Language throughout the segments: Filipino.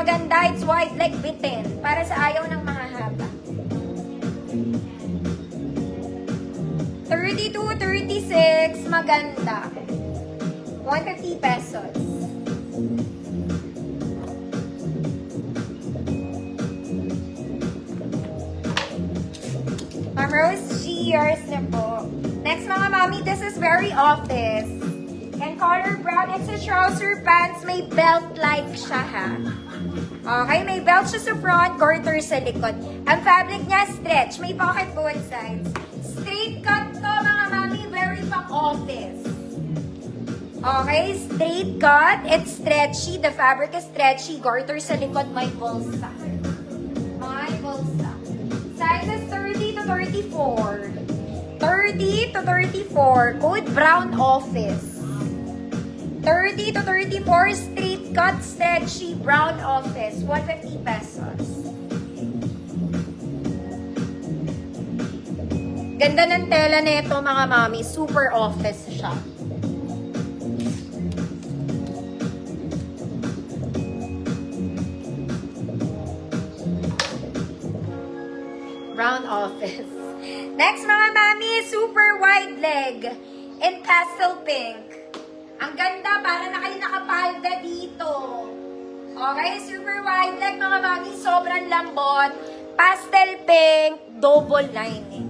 maganda. It's wide leg bitin. Para sa ayaw ng mahahaba. 32, 36, maganda. 150 pesos. Ma'am Rose G, yours na po. Next mga mami, this is very office. And color brown, it's a trouser pants, may belt-like siya ha. Okay, may belt siya sa front, garter sa likod. Ang fabric niya, stretch, may pocket both sides. Straight cut to mga mami, very pang office. Okay, straight cut, it's stretchy, the fabric is stretchy, garter sa likod, may bulsa. May bulsa. Sizes 30 to 34. 30 to 34, code brown office. 30 to 34, straight cut, stretchy, brown office. 150 pesos. Ganda ng tela nito mga mami. Super office siya. Brown office. Next mga mami, super wide leg in pastel pink. Ang ganda, para na kayo nakapalda dito. Okay, super wide leg mga mami, sobrang lambot. Pastel pink, double lining.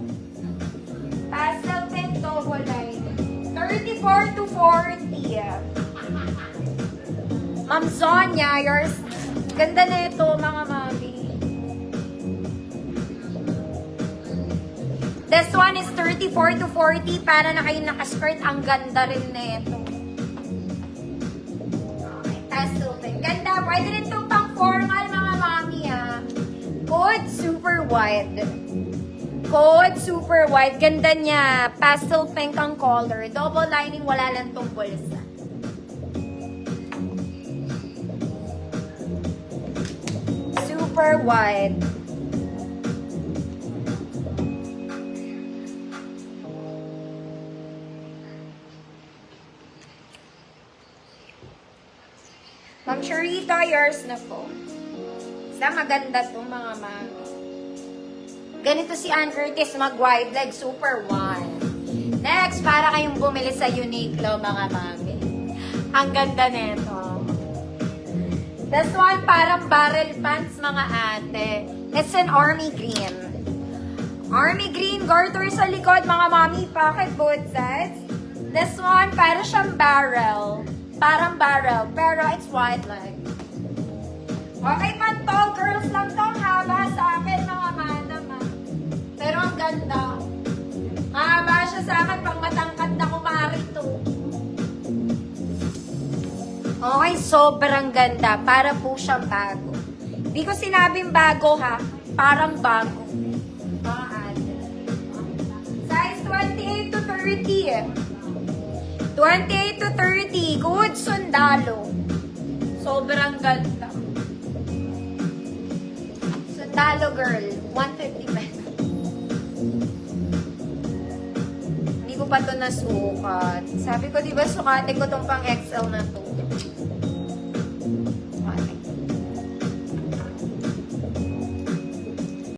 Pastel pink, double lining. 34 to 40. Ma'am Sonia, yours. Ganda na ito mga mami. This one is 34 to 40. Para na kayo nakaskirt. Ang ganda rin na ito. Okay, pastel pink. Ganda. Pwede rin itong pang formal mga mami ha. Code super wide. Code super wide. Ganda niya. Pastel pink ang color. Double lining. Wala lang itong bulsa. Super wide. Ma'am Sharita, yours na po. Isa maganda to mga mami. Ganito si Ann Curtis, mag-wide leg, super wide. Next, para kayong bumili sa Uniqlo mga mami. Ang ganda nito. This one, parang barrel pants mga ate. It's an army green. Army green, garter sa likod mga mami, pocket both sides. This one, para siyang barrel. Parang barrel, pero it's wide leg. Okay, pan tall girls lang tong haba sa akin, mga madam. Pero ang ganda. Haba siya sa akin pang matangkad na kumari to. Okay, sobrang ganda. Para po siyang bago. Di ko sinabing bago ha. Parang bago. Mga ate. Size 28 to 30. 28 to 30. Good sundalo. Sobrang ganda. Sundalo girl. 150 pesos. Hindi ko pa to nasukat. Sabi ko, diba sukatin ko tong pang XL na to.